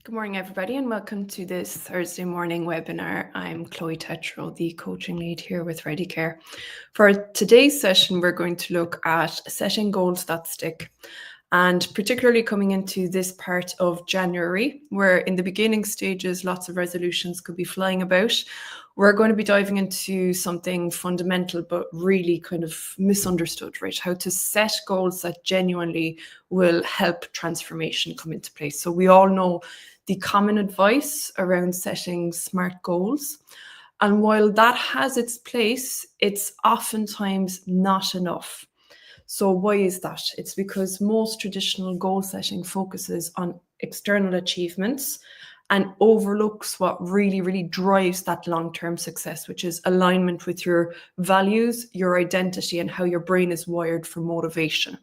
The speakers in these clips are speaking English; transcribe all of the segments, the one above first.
Good morning, everybody, and welcome to this Thursday morning webinar. I'm Chloe Tetro, the coaching lead here with ReadyCare. For today's session, we're going to look at setting goals that stick, and particularly coming into this part of January, where in the beginning stages, lots of resolutions could be flying about. We're going to be diving into something fundamental, but really kind of misunderstood, right? How to set goals that genuinely will help transformation come into place. So we all know the common advice around setting SMART goals. And while that has its place, it's oftentimes not enough. So why is that? It's because most traditional goal setting focuses on external achievements and overlooks what really drives that long-term success, which is alignment with your values, your identity, and how your brain is wired for motivation.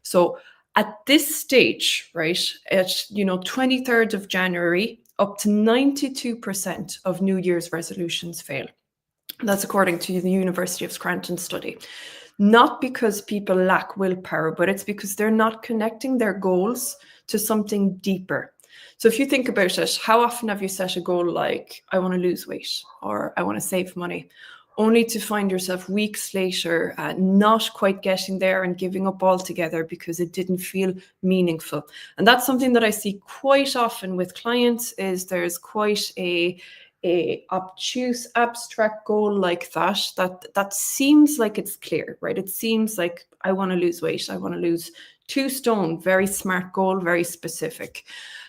So at this stage, right, at 23rd of January, up to 92% of New Year's resolutions fail. That's according to the University of Scranton study. Not because people lack willpower, but it's because they're not connecting their goals to something deeper. So if you think about it, how often have you set a goal like, I want to lose weight or I want to save money, only to find yourself weeks later not quite getting there and giving up altogether because it didn't feel meaningful? And that's something that I see quite often with clients. Is there's quite a obtuse, abstract goal like that seems like it's clear, right? It seems like I want to lose weight, I want to lose 2 stone, very smart goal, very specific.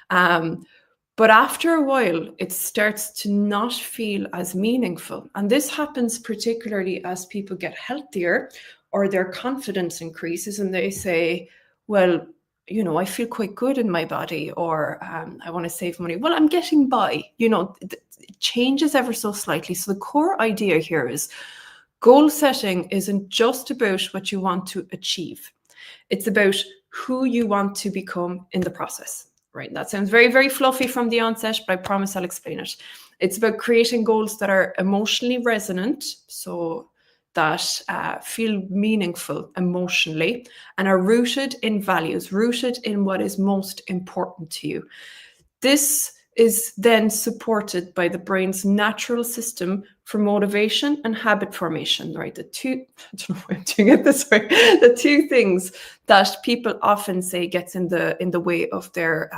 But after a while, it starts to not feel as meaningful. And this happens particularly as people get healthier or their confidence increases and they say, well, I feel quite good in my body, or I want to save money. Well, I'm getting by, it changes ever so slightly. So the core idea here is goal setting isn't just about what you want to achieve. It's about who you want to become in the process. Right. That sounds very fluffy from the onset, but I promise I'll explain it. It's about creating goals that are emotionally resonant, so that feel meaningful emotionally and are rooted in values, rooted in what is most important to you. This is then supported by the brain's natural system for motivation and habit formation, right? I don't know why I'm doing it this way. The two things that people often say gets in the way of their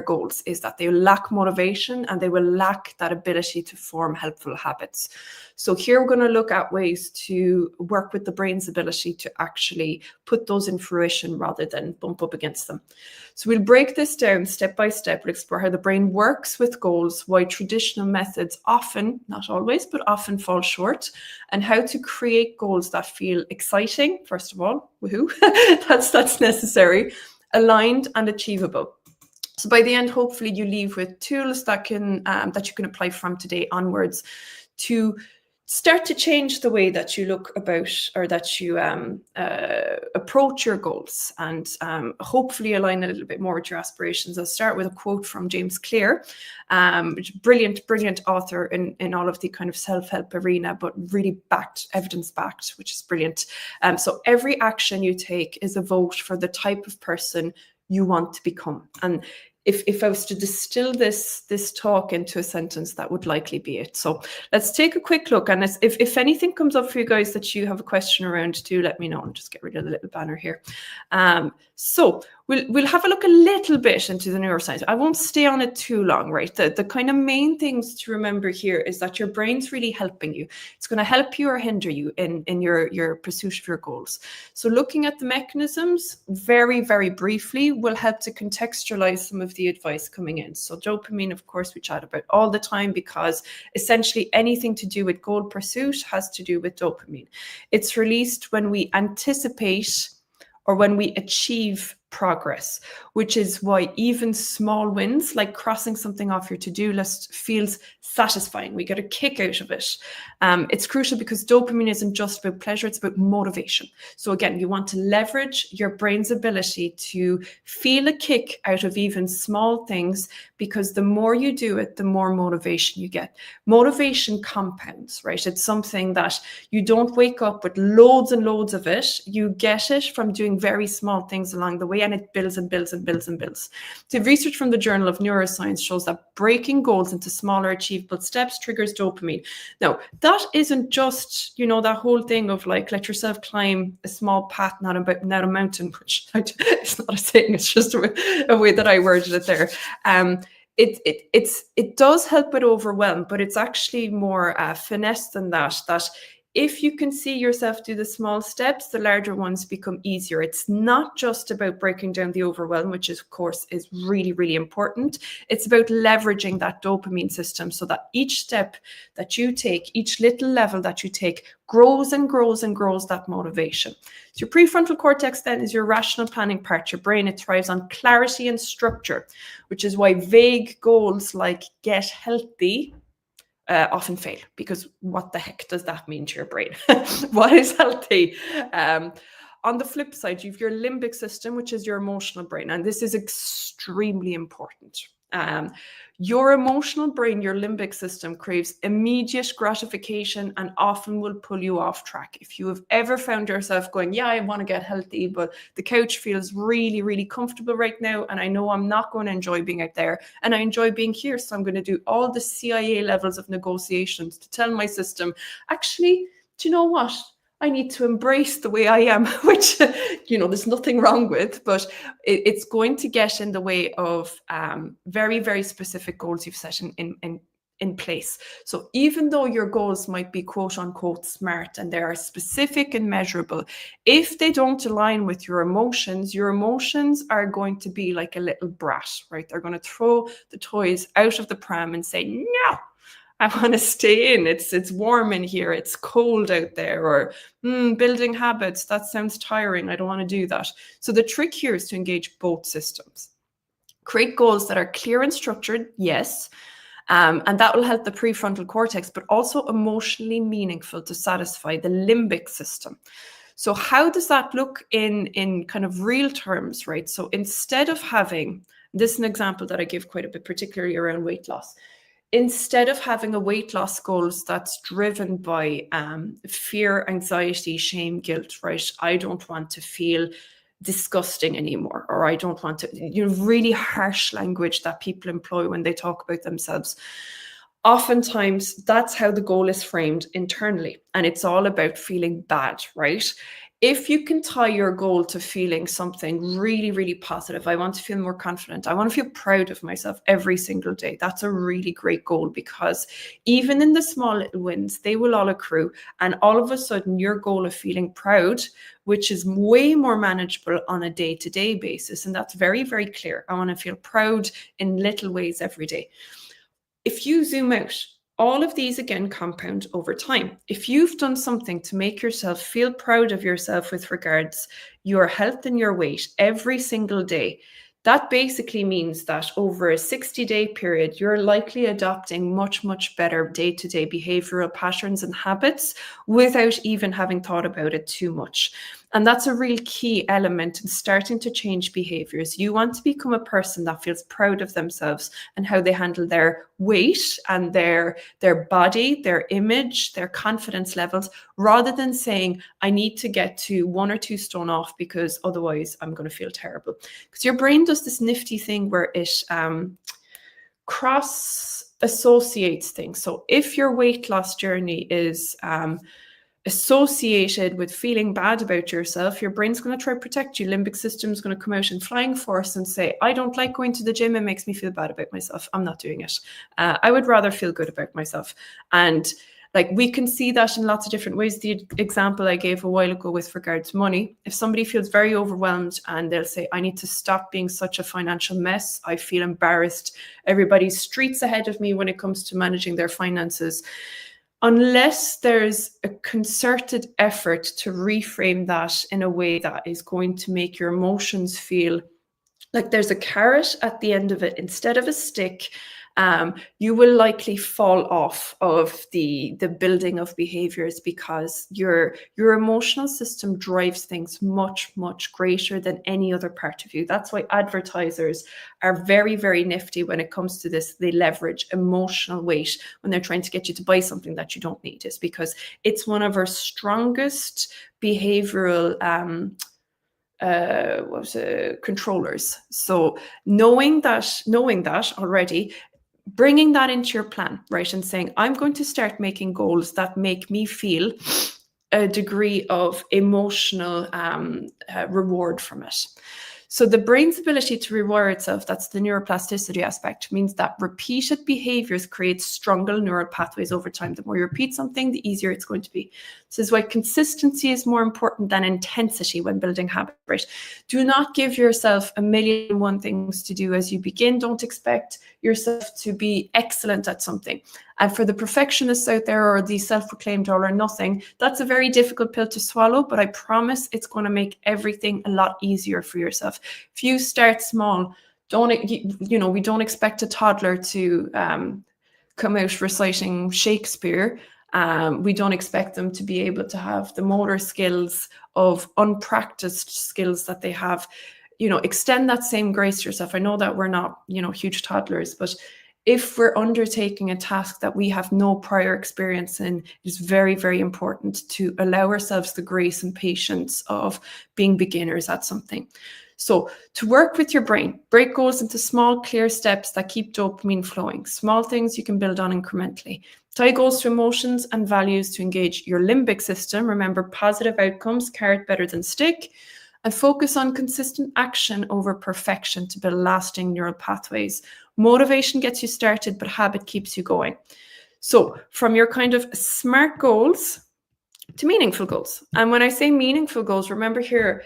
goals is that they lack motivation and they will lack that ability to form helpful habits. So here we're going to look at ways to work with the brain's ability to actually put those in fruition rather than bump up against them. So we'll break this down step by step. We'll explore how the brain works with goals, why traditional methods often, not always, but often fall short, and how to create goals that feel exciting, first of all, woohoo, that's necessary, aligned and achievable. So by the end, hopefully you leave with tools that you can apply from today onwards to start to change the way that you look about or that you approach your goals and hopefully align a little bit more with your aspirations. I'll start with a quote from James Clear, brilliant author in all of the kind of self-help arena, but really evidence-backed, which is brilliant. So every action you take is a vote for the type of person you want to become. And if I was to distill this talk into a sentence, that would likely be it. So let's take a quick look. And if anything comes up for you guys that you have a question around, do let me know. I'll just get rid of the little banner here. So we'll have a look a little bit into the neuroscience. I won't stay on it too long, right? The kind of main things to remember here is that your brain's really helping you. It's going to help you or hinder you in your pursuit of your goals. So looking at the mechanisms very briefly will help to contextualize some of the advice coming in. So dopamine, of course, we chat about all the time because essentially anything to do with goal pursuit has to do with dopamine. It's released when we anticipate or when we achieve progress, which is why even small wins like crossing something off your to-do list feels satisfying. We get a kick out of it. It's crucial because dopamine isn't just about pleasure, it's about motivation. So again, you want to leverage your brain's ability to feel a kick out of even small things, because the more you do it, the more motivation you get. Motivation compounds, right? It's something that you don't wake up with loads and loads of it. You get it from doing very small things along the way. and it builds and builds and builds and builds. The research from the Journal of Neuroscience shows that breaking goals into smaller achievable steps triggers dopamine. Now, that isn't just, that whole thing of like, let yourself climb a small path, not a mountain, which it's not a saying, it's just a way that I worded it there. It does help with overwhelm, but it's actually more finesse than that. That if you can see yourself do the small steps, the larger ones become easier. It's not just about breaking down the overwhelm, which of course is really, really important. It's about leveraging that dopamine system so that each step that you take, each little level that you take, grows and grows and grows that motivation. So your prefrontal cortex then is your rational planning part, your brain. It thrives on clarity and structure, which is why vague goals like get healthy often fail, because what the heck does that mean to your brain? What is healthy? On the flip side, you have your limbic system, which is your emotional brain, and this is extremely important. Your emotional brain, your limbic system, craves immediate gratification and often will pull you off track. If you have ever found yourself going, yeah, I want to get healthy, but the couch feels really, really comfortable right now, and I know I'm not going to enjoy being out there, and I enjoy being here, so I'm going to do all the CIA levels of negotiations to tell my system, actually, do you know what? I need to embrace the way I am, which, there's nothing wrong with, but it's going to get in the way of very, very specific goals you've set in place. So even though your goals might be quote unquote smart and they are specific and measurable, if they don't align with your emotions are going to be like a little brat, right? They're going to throw the toys out of the pram and say, no, I want to stay in. It's warm in here. It's cold out there. Or building habits, that sounds tiring. I don't want to do that. So the trick here is to engage both systems. Create goals that are clear and structured, yes. And that will help the prefrontal cortex, but also emotionally meaningful to satisfy the limbic system. So how does that look in kind of real terms, right? So instead of having, this is an example that I give quite a bit, particularly around weight loss. Instead of having a weight loss goals that's driven by fear, anxiety, shame, guilt, right? I don't want to feel disgusting anymore, or I don't want to, really harsh language that people employ when they talk about themselves. Oftentimes, that's how the goal is framed internally, and it's all about feeling bad, right? If you can tie your goal to feeling something really, really positive, I want to feel more confident, I want to feel proud of myself every single day. That's a really great goal, because even in the small little wins, they will all accrue. And all of a sudden, your goal of feeling proud, which is way more manageable on a day-to-day basis, and that's very, very clear. I want to feel proud in little ways every day. If you zoom out, all of these again compound over time. If you've done something to make yourself feel proud of yourself with regards your health and your weight every single day, that basically means that over a 60-day period, you're likely adopting much, much better day-to-day behavioral patterns and habits without even having thought about it too much. And that's a real key element in starting to change behaviors. You want to become a person that feels proud of themselves and how they handle their weight and their body, their image, their confidence levels, rather than saying, I need to get to 1 or 2 stone off because otherwise I'm going to feel terrible. Because your brain does this nifty thing where it cross associates things. So if your weight loss journey is associated with feeling bad about yourself, your brain's going to try to protect you. Limbic system is going to come out in flying force and say, I don't like going to the gym. It makes me feel bad about myself. I'm not doing it. I would rather feel good about myself. And like, we can see that in lots of different ways. The example I gave a while ago with regard to money, if somebody feels very overwhelmed and they'll say, I need to stop being such a financial mess. I feel embarrassed. Everybody's streets ahead of me when it comes to managing their finances. Unless there's a concerted effort to reframe that in a way that is going to make your emotions feel like there's a carrot at the end of it instead of a stick, you will likely fall off of the building of behaviors, because your emotional system drives things much, much greater than any other part of you. That's why advertisers are very, very nifty when it comes to this. They leverage emotional weight when they're trying to get you to buy something that you don't need. Is because it's one of our strongest behavioral controllers. So knowing that already, bringing that into your plan, right, and saying, I'm going to start making goals that make me feel a degree of emotional reward from it. So the brain's ability to rewire itself, that's the neuroplasticity aspect, means that repeated behaviors create stronger neural pathways over time. The more you repeat something, the easier it's going to be. This is why consistency is more important than intensity when building habit, right? Do not give yourself a million and one things to do as you begin. Don't expect yourself to be excellent at something. And for the perfectionists out there, or the self-proclaimed all or nothing, that's a very difficult pill to swallow, but I promise it's going to make everything a lot easier for yourself. If you start small, we don't expect a toddler to come out reciting Shakespeare. We don't expect them to be able to have the motor skills of unpracticed skills that they have. Extend that same grace to yourself. I know that we're not, huge toddlers, but if we're undertaking a task that we have no prior experience in, it is very, very important to allow ourselves the grace and patience of being beginners at something. So to work with your brain, break goals into small, clear steps that keep dopamine flowing. Small things you can build on incrementally. Tie goals to emotions and values to engage your limbic system. Remember, positive outcomes, carrot better than stick. And focus on consistent action over perfection to build lasting neural pathways. Motivation gets you started, but habit keeps you going. So from your kind of SMART goals to meaningful goals. And when I say meaningful goals, remember here,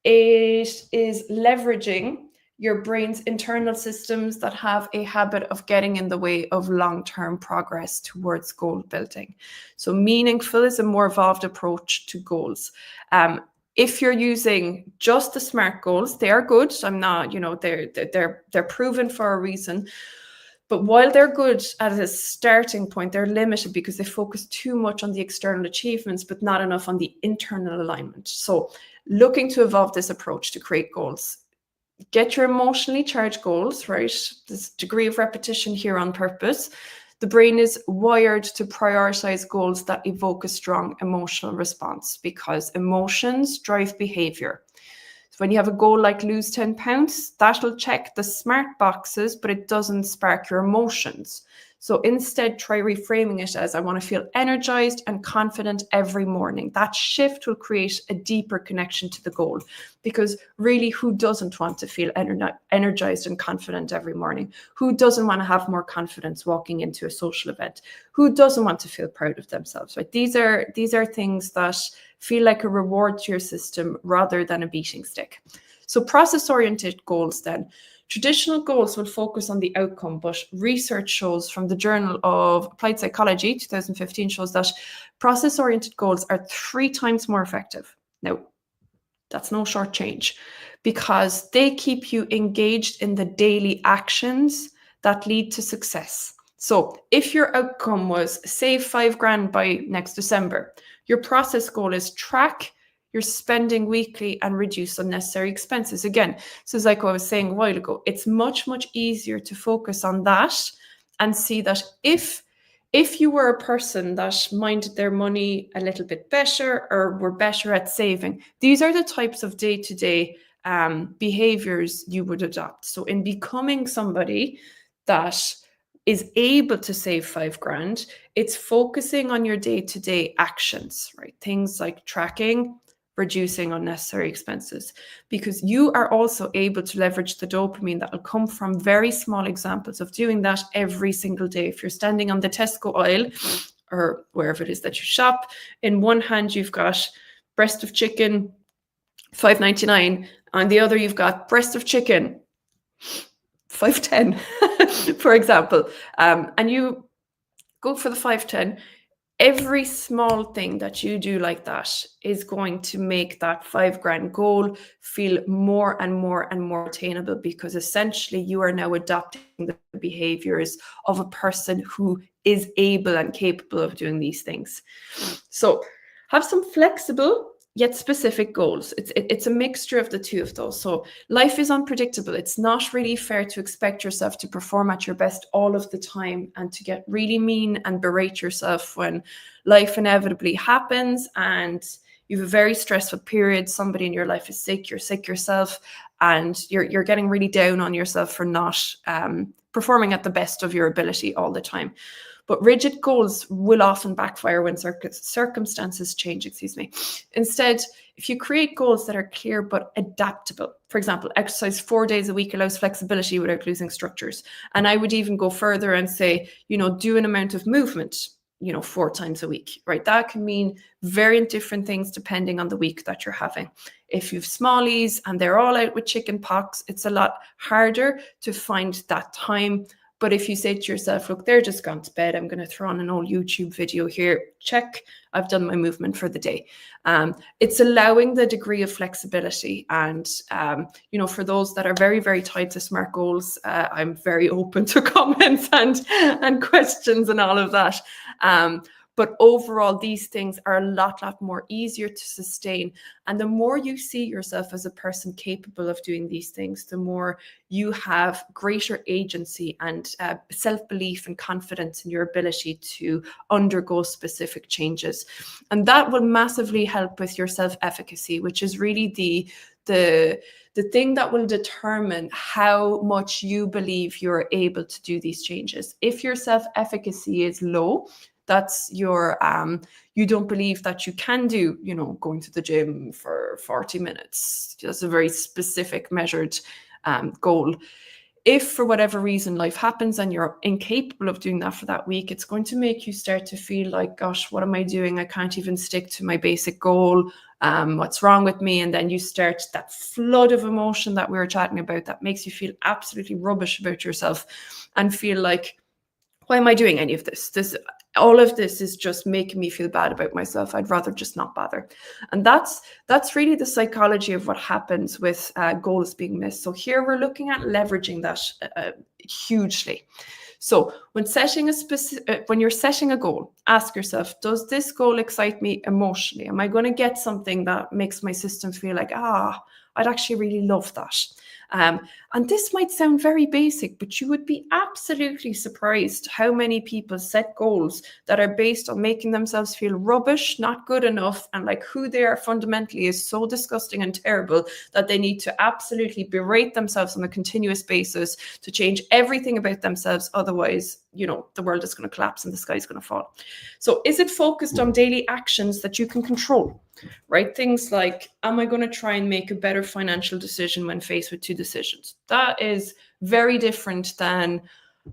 it is leveraging your brain's internal systems that have a habit of getting in the way of long-term progress towards goal building. So meaningful is a more evolved approach to goals. If you're using just the SMART goals, they are good. I'm not, they're proven for a reason. But while they're good at a starting point, they're limited because they focus too much on the external achievements, but not enough on the internal alignment. So looking to evolve this approach to create goals. Get your emotionally charged goals, right? This degree of repetition here on purpose. The brain is wired to prioritize goals that evoke a strong emotional response because emotions drive behavior. So when you have a goal like lose 10 pounds, that'll check the SMART boxes, but it doesn't spark your emotions. So instead, try reframing it as I want to feel energized and confident every morning. That shift will create a deeper connection to the goal because really, who doesn't want to feel energized and confident every morning? Who doesn't want to have more confidence walking into a social event? Who doesn't want to feel proud of themselves, right? These are things that feel like a reward to your system rather than a beating stick. So process-oriented goals then. Traditional goals will focus on the outcome, but research shows from the Journal of Applied Psychology, 2015, shows that process-oriented goals are 3 times more effective. Now, that's no short change because they keep you engaged in the daily actions that lead to success. So if your outcome was save 5 grand by next December, your process goal is track your spending weekly and reduce unnecessary expenses. Again, so it's like I was saying a while ago, it's much, much easier to focus on that and see that if you were a person that minded their money a little bit better or were better at saving, these are the types of day-to-day behaviors you would adopt. So in becoming somebody that is able to save 5 grand, it's focusing on your day-to-day actions, right? Things like tracking, reducing unnecessary expenses, because you are also able to leverage the dopamine that will come from very small examples of doing that every single day. If you're standing on the Tesco aisle or wherever it is that you shop, in one hand you've got breast of chicken, $5.99, on the other you've got breast of chicken, $5.10, for example, and you go for the $5.10. Every small thing that you do like that is going to make that 5 grand goal feel more and more and more attainable because essentially you are now adopting the behaviors of a person who is able and capable of doing these things. So have some flexible yet specific goals. It's a mixture of the two of those. So life is unpredictable. It's not really fair to expect yourself to perform at your best all of the time and to get really mean and berate yourself when life inevitably happens and You have a very stressful period, somebody in your life is sick, you're sick yourself, and you're getting really down on yourself for not performing at the best of your ability all the time. But rigid goals will often backfire when circumstances change, Instead, if you create goals that are clear but adaptable, for example, exercise 4 days a week allows flexibility without losing structures. And I would even go further and say, do an amount of movement, 4 times a week, right? That can mean very different things depending on the week that you're having. If you've smallies and they're all out with chicken pox, it's a lot harder to find that time. But if you say to yourself, look, they're just gone to bed, I'm going to throw on an old YouTube video here, check, I've done my movement for the day. It's allowing the degree of flexibility. And, for those that are very, very tied to SMART goals, I'm very open to comments and questions and all of that. But overall, these things are a lot more easier to sustain. And the more you see yourself as a person capable of doing these things, the more you have greater agency and self-belief and confidence in your ability to undergo specific changes. And that will massively help with your self-efficacy, which is really the thing that will determine how much you believe you're able to do these changes. If your self-efficacy is low, that's your, you don't believe that you can do, going to the gym for 40 minutes. That's a very specific, measured goal. If for whatever reason life happens and you're incapable of doing that for that week, it's going to make you start to feel like, gosh, what am I doing? I can't even stick to my basic goal. What's wrong with me? And then you start that flood of emotion that we were chatting about that makes you feel absolutely rubbish about yourself and feel like, why am I doing any of this? All of this is just making me feel bad about myself. I'd rather just not bother. And that's really the psychology of what happens with goals being missed. So here we're looking at leveraging that hugely. So when you're setting a goal, ask yourself, does this goal excite me emotionally? Am I going to get something that makes my system feel like, I'd actually really love that? And this might sound very basic, but you would be absolutely surprised how many people set goals that are based on making themselves feel rubbish, not good enough, and like who they are fundamentally is so disgusting and terrible that they need to absolutely berate themselves on a continuous basis to change everything about themselves. Otherwise, the world is going to collapse and the sky is going to fall. So is it focused on daily actions that you can control? Right? Things like, am I going to try and make a better financial decision when faced with 2 decisions? That is very different than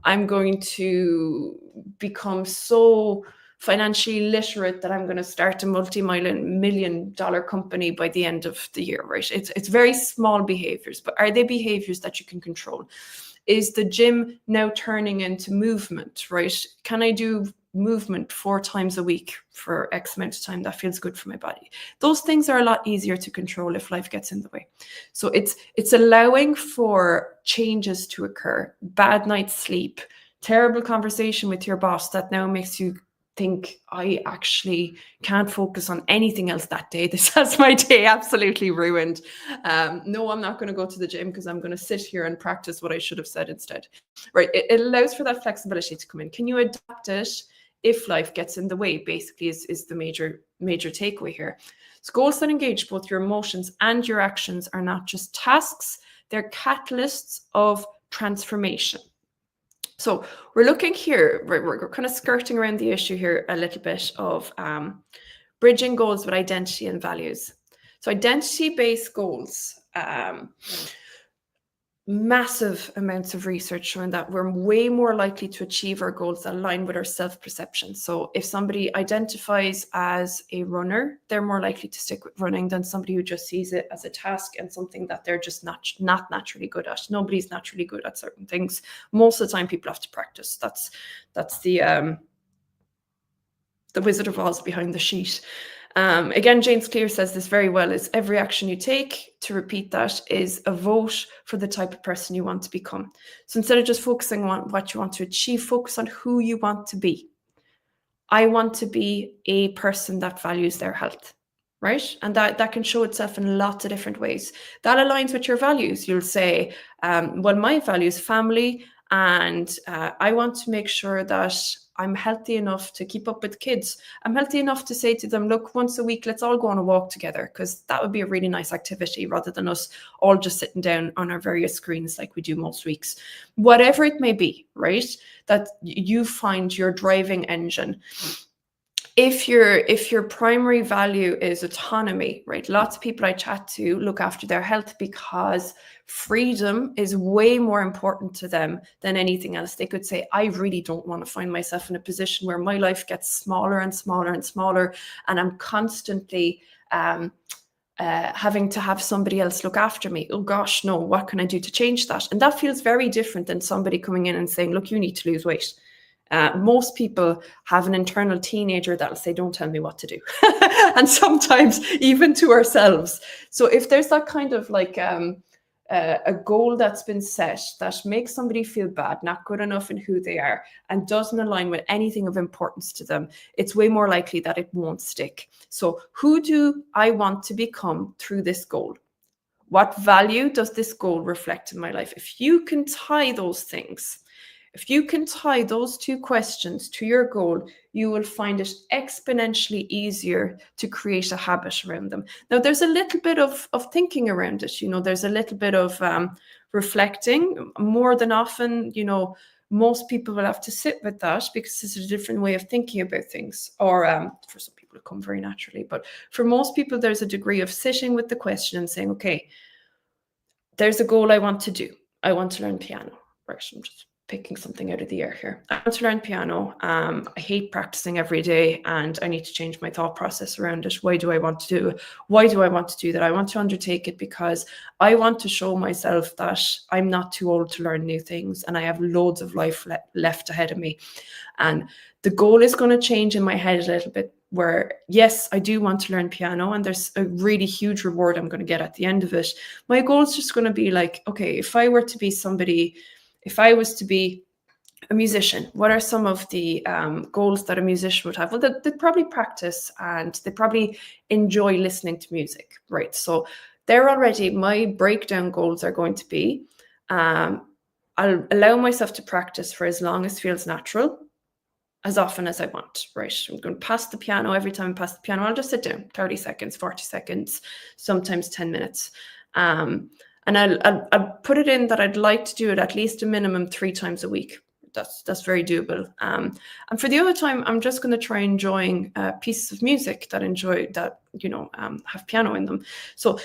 I'm going to become so financially literate that I'm going to start a multi-million-dollar company by the end of the year, right? It's very small behaviors, but are they behaviors that you can control? Is the gym now turning into movement, right? Can I do movement 4 times a week for X amount of time? That feels good for my body. Those things are a lot easier to control if life gets in the way. So it's allowing for changes to occur. Bad night's sleep, terrible conversation with your boss that now makes you think, I actually can't focus on anything else that day. This has my day absolutely ruined. No, I'm not going to go to the gym because I'm going to sit here and practice what I should have said instead. Right? It allows for that flexibility to come in. Can you adapt it if life gets in the way? Basically is the major takeaway here. So goals that engage both your emotions and your actions are not just tasks, they're catalysts of transformation. So we're looking here, we're kind of skirting around the issue here a little bit of bridging goals with identity and values. So identity-based goals, massive amounts of research showing that we're way more likely to achieve our goals that align with our self-perception. So if somebody identifies as a runner, they're more likely to stick with running than somebody who just sees it as a task and something that they're just not naturally good at. Nobody's naturally good at certain things. Most of the time people have to practice. That's the Wizard of Oz behind the sheet. Again, James Clear says this very well, is every action you take, to repeat that, is a vote for the type of person you want to become. So instead of just focusing on what you want to achieve, focus on who you want to be. I want to be a person that values their health, right? And that can show itself in lots of different ways. That aligns with your values. You'll say, well, my value is family, and I want to make sure that I'm healthy enough to keep up with kids. I'm healthy enough to say to them, look, once a week, let's all go on a walk together, because that would be a really nice activity rather than us all just sitting down on our various screens like we do most weeks. Whatever it may be, right? That you find your driving engine. If your primary value is autonomy, right? Lots of people I chat to look after their health because freedom is way more important to them than anything else. They could say, I really don't want to find myself in a position where my life gets smaller and smaller and smaller, and I'm constantly having to have somebody else look after me. Oh gosh, no, what can I do to change that? And that feels very different than somebody coming in and saying, look, you need to lose weight. Most people have an internal teenager that'll say, don't tell me what to do. And sometimes even to ourselves. So if there's that kind of like a goal that's been set that makes somebody feel bad, not good enough in who they are, and doesn't align with anything of importance to them, it's way more likely that it won't stick. So who do I want to become through this goal? What value does this goal reflect in my life? If you can tie those things, if you can tie those two questions to your goal, you will find it exponentially easier to create a habit around them. Now, there's a little bit of thinking around it. There's a little bit of reflecting. More than often, most people will have to sit with that because it's a different way of thinking about things. Or for some people, it comes very naturally. But for most people, there's a degree of sitting with the question and saying, okay, there's a goal I want to do. I want to learn piano. Right, I'm just picking something out of the air here. I want to learn piano. I hate practicing every day, and I need to change my thought process around it. Why do I want to do it? Why do I want to do that? I want to undertake it because I want to show myself that I'm not too old to learn new things, and I have loads of life left ahead of me. And the goal is going to change in my head a little bit, where yes, I do want to learn piano, and there's a really huge reward I'm going to get at the end of it. My goal is just going to be like, okay, if I was to be a musician, what are some of the goals that a musician would have? Well, they'd probably practice, and they probably enjoy listening to music, right? So they're already, my breakdown goals are going to be, I'll allow myself to practice for as long as feels natural, as often as I want, right? I'm going to pass the piano. Every time I pass the piano, I'll just sit down, 30 seconds, 40 seconds, sometimes 10 minutes. And I'll put it in that I'd like to do it at least a minimum 3 times a week. That's very doable. And for the other time, I'm just going to try enjoying pieces of music that have piano in them. So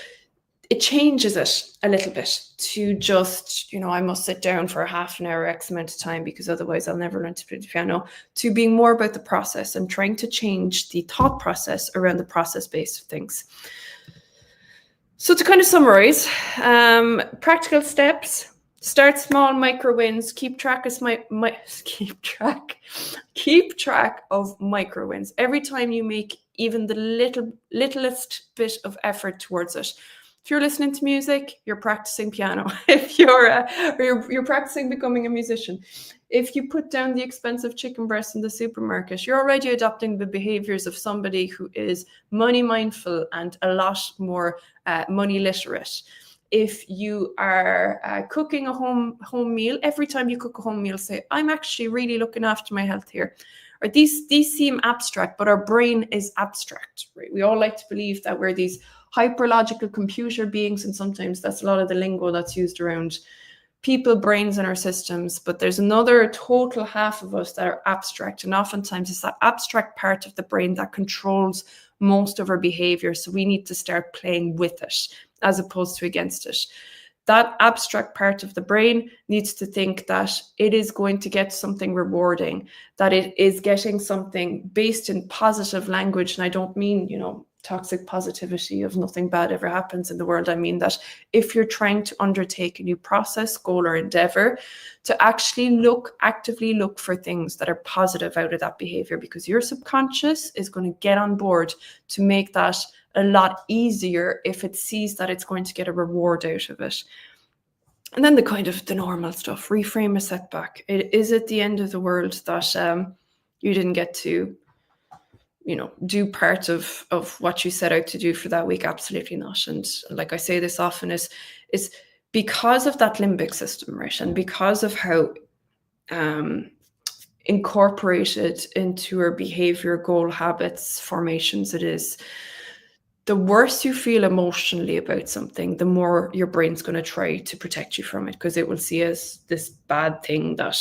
it changes it a little bit to just, I must sit down for half an hour, X amount of time, because otherwise I'll never learn to play the piano, to being more about the process and trying to change the thought process around the process based things. So to kind of summarize, practical steps: start small, micro wins. Keep track of micro wins. Every time you make even the littlest bit of effort towards it. If you're listening to music, you're practicing piano. If you're practicing becoming a musician. If you put down the expensive chicken breast in the supermarket, you're already adopting the behaviors of somebody who is money mindful and a lot more money literate. If you are cooking a home meal, every time you cook a home meal, say, I'm actually really looking after my health here. Or these seem abstract, but our brain is abstract, right? We all like to believe that we're these hyperlogical computer beings, and sometimes that's a lot of the lingo that's used around people, brains, and our systems. But there's another total half of us that are abstract, and oftentimes it's that abstract part of the brain that controls most of our behavior. So we need to start playing with it as opposed to against it. That abstract part of the brain needs to think that it is going to get something rewarding, that it is getting something based in positive language. And I don't mean, toxic positivity of nothing bad ever happens in the world. I mean that if you're trying to undertake a new process, goal, or endeavor, to actually actively look for things that are positive out of that behavior, because your subconscious is going to get on board to make that a lot easier if it sees that it's going to get a reward out of it. And then the normal stuff: reframe a setback. Is it the end of the world that you didn't get to do part of what you set out to do for that week? Absolutely not. And like I say this often, is because of that limbic system, right? And because of how incorporated into our behavior, goal, habits, formations, it is the worse you feel emotionally about something, the more your brain's going to try to protect you from it, because it will see as this bad thing that,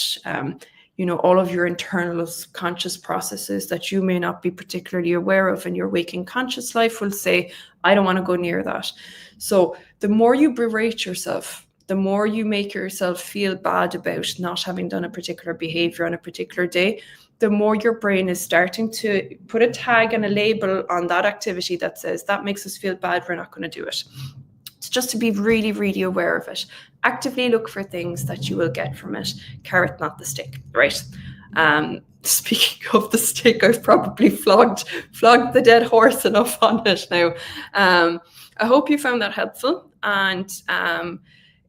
all of your internal conscious processes that you may not be particularly aware of in your waking conscious life will say, I don't want to go near that. So the more you berate yourself, the more you make yourself feel bad about not having done a particular behavior on a particular day, the more your brain is starting to put a tag and a label on that activity that says that makes us feel bad, we're not going to do it. It's just to be really, really aware of it. Actively look for things that you will get from it. Carrot, not the stick, right? Speaking of the stick, I've probably flogged the dead horse enough on it now. I hope you found that helpful, and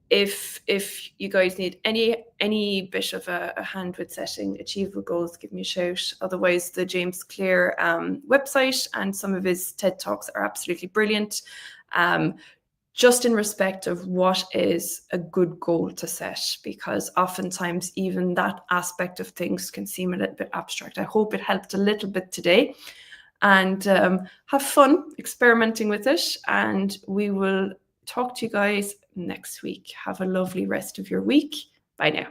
if you guys need any bit of a hand with setting achievable goals, give me a shout. Otherwise, the James Clear website and some of his TED Talks are absolutely brilliant. Just in respect of what is a good goal to set, because oftentimes even that aspect of things can seem a little bit abstract. I hope it helped a little bit today, and have fun experimenting with it, and we will talk to you guys next week. Have a lovely rest of your week. Bye now.